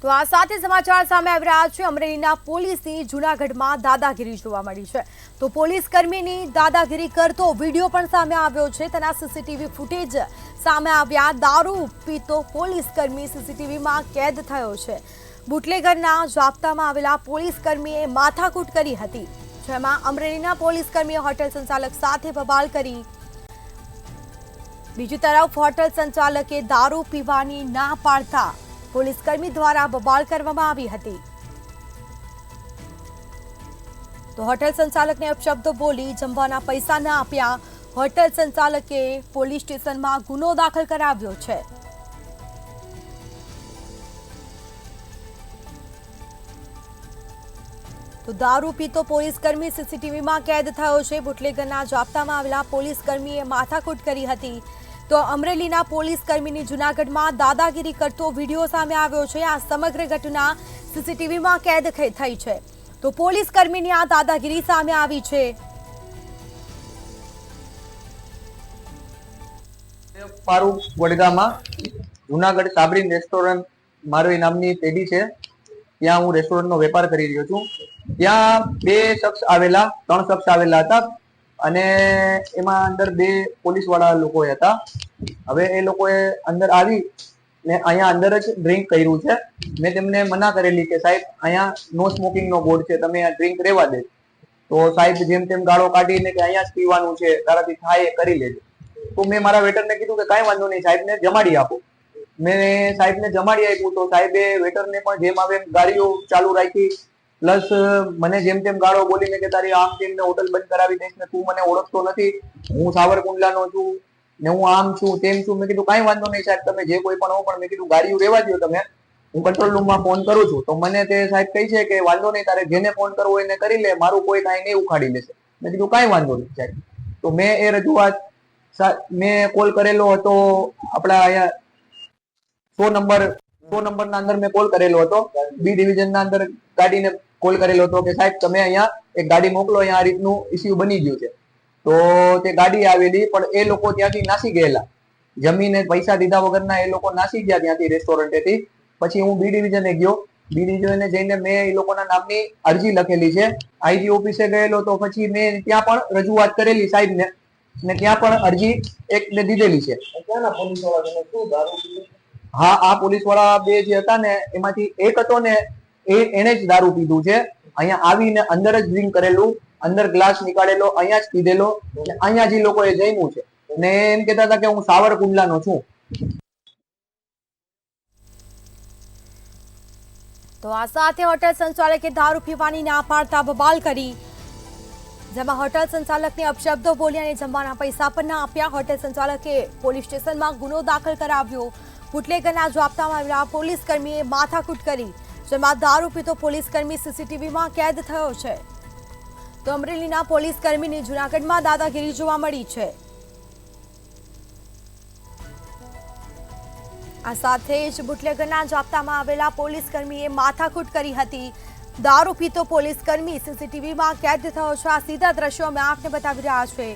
તો આ સાથે સમાચાર સામે આવી રહ્યા છે। અમરેલીના પોલીસની જૂનાગઢમાં દાદાગીરી જોવા મળી છે। તો પોલીસ કર્મીની દાદાગીરી કરતો વિડીયો પણ સામે આવ્યો છે। તેના સીસીટીવી ફૂટેજ સામે આવ્યા। દારૂ પીતો પોલીસ કર્મી સીસીટીવીમાં કેદ થયો છે। બુટલેગરના જાપ્તામાં આવેલા પોલીસ કર્મીએ માથાકૂટ કરી હતી, જેમાં અમરેલીના પોલીસ કર્મીએ હોટેલ સંચાલક સાથે બબાલ કરી। બીજી તરફ હોટેલ સંચાલકે દારૂ પીવાની ના પાડતા પોલીસકર્મી દ્વારા બબાલ કરવામાં આવી હતી। તો હોટેલ સંચાલકને અપશબ્દો બોલી જમવાના પૈસા ન આપ્યા। હોટેલ સંચાલકે પોલીસ સ્ટેશનમાં ગુનો દાખલ કરાવ્યો છે। તો દારૂ પીતો પોલીસકર્મી સીસીટીવીમાં કેદ થયો છે। બુટલેગરના જાપ્તામાં આવેલા પોલીસકર્મીએ માથાકૂટ કરી હતી। તો અમરેલીના પોલીસકર્મીની જૂનાગઢમાં દાદાગીરી કરતો વિડીયો સામે આવ્યો છે। આ સમગ્ર ઘટના સીસીટીવીમાં કેદ થઈ છે। તો પોલીસકર્મીની આ દાદાગીરી સામે આવી છે। ફારૂક વડગામાં જૂનાગઢ સાબરીન રેસ્ટોરન્ટ મારવી નામની પેઢી છે, ત્યાં હું રેસ્ટોરન્ટનો વેપાર કરી રહ્યો છું। ત્યાં ત્રણ શખ્સ આવેલા હતા અને એમાં અંદર બે પોલીસ વાળા લોકો હતા। હવે એ લોકોએ અંદર આવી ને અહીંયા અંદર જ ડ્રિંક કર્યું છે। મેં તેમને મના કરેલી કે સાહેબ અહીંયા નો સ્મોકિંગ નો બોર્ડ છે, તમે આ ડ્રિંક રહેવા દે। તો સાહેબ જેમ તેમ ગાળો કાઢીને કે અહીંયા જ પીવાનું છે, તારાથી થાય એ કરી લેજો। તો મેં મારા વેટરને કીધું કે કાંઈ વાંધો નહીં, સાહેબને જમાડી આપો। મેં સાહેબને જમાડી આપ્યું તો સાહેબે વેટરને પણ જેમ આવે એમ ગાડીઓ ચાલુ રાખી, પ્લસ મને જેમ તેમ ગાળો બોલીને કે તારી આમ તેમ ને હોટલ બંધ કરાવી દઈશ ને તું મને ઓળખતો નથી, હું સાવરકુંડલાનો છું ને હું આમ છું તેમ છું। મેં કીધું કાંઈ વાંધો નહીં સાહેબ, તમે જે કોઈ પણ હો, પણ મેં કીધું ગાડીઓ રહેવા દો, તમે હું કંટ્રોલ રૂમમાં ફોન કરું છું। તો મને તે સાહેબ કહે છે કે વાંધો નહીં, તારે જેને ફોન કરવો એને કરી લે, મારું કોઈ કાંઈ નહીં ઉખાડી લેશે। મેં કીધું કાંઈ વાંધો નહીં સાહેબ। તો મેં એ રજૂઆત મેં કોલ કરેલો હતો આપણા અહીંયા 100 નંબરના અંદર મેં કોલ કરેલો હતો, બી ડિવિઝનના અંદર ગાડીને કોલ કરેલો હતો કે સાહેબ તમે અહીંયા એક ગાડી મોકલો, અહીંયા આ રીતનું ઇસ્યુ બની ગયું છે। તો તે ગાડી આવેલી, પણ એ લોકો ત્યાંથી નાસી ગયેલા, જમીને પૈસા દીધા વગરના એ લોકો નાસી ગયા ત્યાંથી રેસ્ટોરન્ટેથી। પછી હું બી ડિવિઝને ગયો, બી ડિવિઝને જઈને મેં એ લોકોના નામની અરજી લખેલી છે। આઈજી ઓફિસે ગયેલો તો પછી મેં ત્યાં પણ રજૂઆત કરેલી સાહેબને, ને ત્યાં પણ અરજી એકને દીધેલી છે। હા, આ પોલીસ વાળા બે જે હતા ને એમાંથી એક હતો ને એને જ દારૂ પીધું છે। અહીંયા આવીને અંદર જ ડ્રિંક કરેલું, અંદર ગ્લાસ નીકાળેલો, અહીંયા જ પીધેલો, અહીંયા જ લોકોએ જમ્યું છે ને એમ કહેતા હતા કે હું સાવરકુંડલાનો છું। તો આ સાથે હોટેલ સંચાલકે દારૂ પીવાની ના પાડતા બબાલ કરી, જેમાં હોટેલ સંચાલકને અપશબ્દો બોલી અને જમવાના પૈસા પણ ના આપ્યા। હોટેલ સંચાલકે પોલીસ સ્ટેશનમાં ગુનો દાખલ કરાવ્યો। બુટલેગરના જાપ્તામાં આવેલા પોલીસકર્મીએ માથાકૂટ કરી, જેમાં દારૂ પીતો પોલીસકર્મી સીસીટીવીમાં કેદ થયો છે। તો અમરેલીના પોલીસકર્મીની જૂનાગઢમાં દાદાગીરી જોવા મળી છે। આ સાથે જ બુટલેગરના જાપ્તામાં આવેલા પોલીસકર્મીએ માથાકૂટ કરી હતી। દારૂ પીતો પોલીસકર્મી સીસીટીવીમાં કેદ થયો છે। આ સીધા દ્રશ્યો અમે આપને બતાવી રહ્યા છે,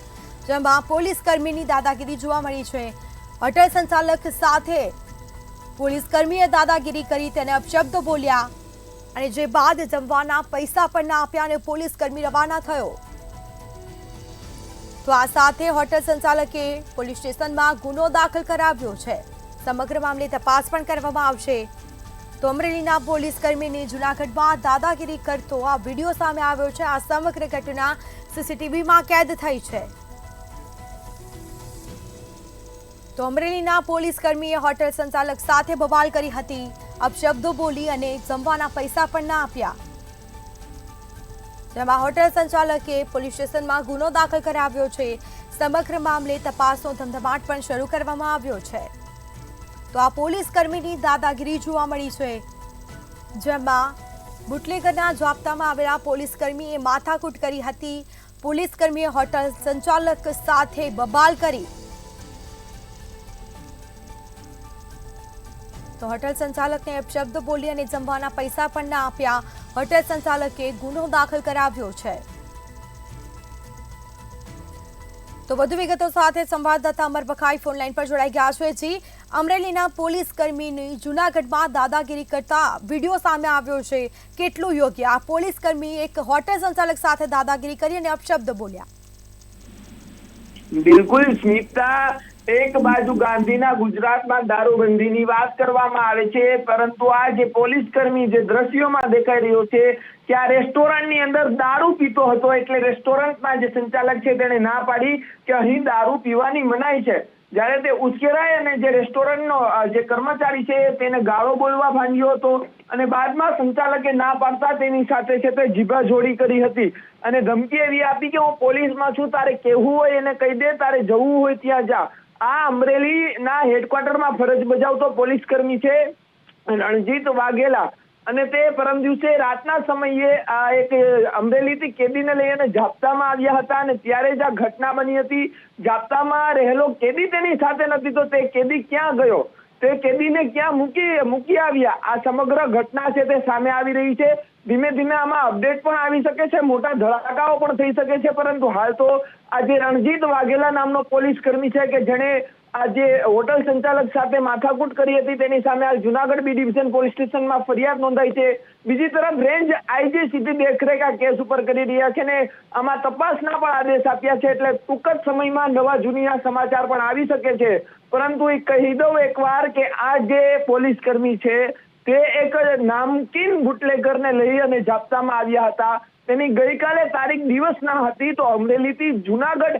જેમાં પોલીસકર્મીની દાદાગીરી જોવા મળી છે। હોટેલ સંચાલક સાથે પોલીસકર્મીએ દાદાગીરી કરી, તેને અપશબ્દો બોલ્યા અને જે બાદ જમવાના પૈસા પણ ના આપ્યા અને પોલીસકર્મી રવાના થયો। તો આ સાથે હોટેલ સંચાલકે પોલીસ સ્ટેશનમાં ગુનો દાખલ કરાવ્યો છે। સમગ્ર મામલે તપાસ પણ કરવામાં આવશે। તો અમરેલીના પોલીસકર્મીની જૂનાગઢમાં દાદાગીરી કરતો આ વિડીયો સામે આવ્યો છે। આ સમગ્ર ઘટના સીસીટીવીમાં કેદ થઈ છે। તો અમરેલીના પોલીસકર્મીએ હોટેલ સંચાલક સાથે બબાલ કરી હતી, અપશબ્દો બોલી અને જમવાના પૈસા પણ ના આપ્યા, જેમાં હોટેલ સંચાલકે પોલીસ સ્ટેશનમાં ગુનો દાખલ કરાવ્યો છે। સમગ્ર મામલે તપાસનો ધમધમાટ પણ શરૂ કરવામાં આવ્યો છે। તો આ પોલીસકર્મીની દાદાગીરી જોવા મળી છે, જેમાં બુટલેગરના જાપ્તામાં આવેલા પોલીસકર્મીએ માથાકૂટ કરી હતી। પોલીસકર્મીએ હોટેલ સંચાલક સાથે બબાલ કરી, તો હોટેલ સંચાલકને અપશબ્દ બોલી અને જમવાના પૈસા પણ ના આપ્યા। હોટેલ સંચાલકે ગુનો દાખલ કરાવ્યો છે। તો વધુ વિગતો સાથે સંવાદદાતા અમર બખાઈ ફોનલાઈન પર જોડાઈ ગયા છે। જી, અમરેલીના પોલીસ કર્મીની જૂનાગઢમાં દાદાગીરી કરતા વિડીયો સામે આવ્યો છે. કેટલું યોગ્ય? આ પોલીસ કર્મી એક હોટેલ સંચાલક સાથે દાદાગીરી કરી અને અપશબ્દ બોલ્યા. બિલકુલ સ્મિતા, એક બાજુ ગાંધીના ગુજરાતમાં દારૂબંધીની વાત કરવામાં આવે છે, પરંતુ આ જે પોલીસ કર્મી જે દ્રશ્યોમાં દેખાઈ રહ્યો છે કે આ રેસ્ટોરન્ટની અંદર દારૂ પીતો હતો, એટલે રેસ્ટોરન્ટના જે સંચાલક છે તેણે ના પાડી કે અહીં દારૂ પીવાની મનાઈ છે. જ્યારે તે ઉશ્કેરાય અને જે રેસ્ટોરન્ટનો જે કર્મચારી છે તેને ગાળો બોલવા માંડ્યો હતો અને બાદમાં સંચાલકે ના પાડતા તેની સાથે છે તે જીભાજોડી કરી હતી અને ધમકી એવી આપી કે હું પોલીસમાં છું, તારે કહેવું હોય એને કહી દે, તારે જવું હોય ત્યાં જા. આ અમરેલીના હેડક્વાર્ટરમાં ફરજ બજાવતો પોલીસ કર્મી છે રણજીત વાઘેલા, અને તે પરમ દિવસે રાતના સમયે એક અમરેલીથી કેદીને લઈ અને જાપ્તામાં આવ્યા હતા અને ત્યારે જ આ ઘટના બની હતી. જાપ્તામાં રહેલો કેદી તેની સાથે નથી, તો તે કેદી ક્યાં ગયો, તે કેદીને ક્યાં મૂકી આવ્યા, આ સમગ્ર ઘટના છે તે સામે આવી રહી છે. ધીમે ધીમે આમાં અપડેટ પણ આવી શકે છે, મોટા ધડાકાઓ પણ થઈ શકે છે, પરંતુ હાલ તો આ જે રણજીત વાઘેલા નામનો પોલીસ કર્મી છે કે જેણે આ જે હોટલ સંચાલક સાથે માથાકૂટ કરી હતી તેની સામે હાલ જુનાગઢ બી ડિવિઝન પોલીસ સ્ટેશનમાં ફરિયાદ નોંધાઈ છે. બીજી તરફ રેન્જ આઈજી સીધી દેખરેખ આ કેસ ઉપર કરી રહ્યા છે ને આમાં તપાસના પણ આદેશ આપ્યા છે, એટલે ટૂંક જ સમયમાં નવા જૂનીના સમાચાર પણ આવી શકે છે. પરંતુ એ કહી દઉં એકવાર કે આ જે પોલીસ કર્મી છે તે એક નામકીન બુટલેગરને લઈ અને જાપ્તામાં આવ્યા હતા. તેની ગઈકાલે તારીખ દિવસના હતી, તો અમરેલીથી જુનાગઢ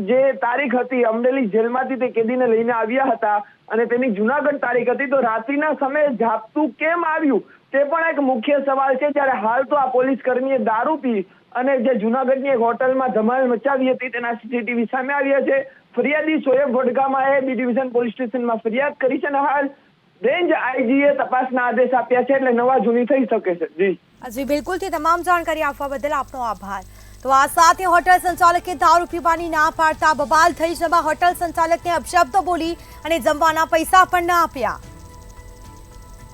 જે તારીખ હતી, અમરેલી જેલમાંથી તે કેદીને લઈને આવ્યા હતા અને તેની જુનાગઢ તારીખ હતી, તો રાત્રિના સમયે જાપ્તું કેમ આવ્યું તે પણ એક મુખ્ય સવાલ છે. જ્યારે હાલ તો આ પોલીસ કર્મીએ દારૂ પી અને જે જુનાગઢની એક હોટલમાં ધમાલ મચાવી હતી તેના સીસીટીવી સામે આવ્યા છે. ફરિયાદી શોએબ વડગામાએ બી ડિવિઝન પોલીસ સ્ટેશનમાં ફરિયાદ કરી છે અને હાલ રેન્જ આઈજીએ તપાસના આદેશ આપ્યા છે, એટલે નવા જૂની થઈ શકે છે. જી બિલકુલથી તમામ જાણકારી આપવા બદલ આપનો આભાર. તો આ સાથે હોટલ સંચાલકે દારૂ પીવાની ના પાડતા બબાલ થઈ, જેમાં હોટલ સંચાલકને અપશબ્દ બોલી અને જમવાના પૈસા પણ ના આપ્યા.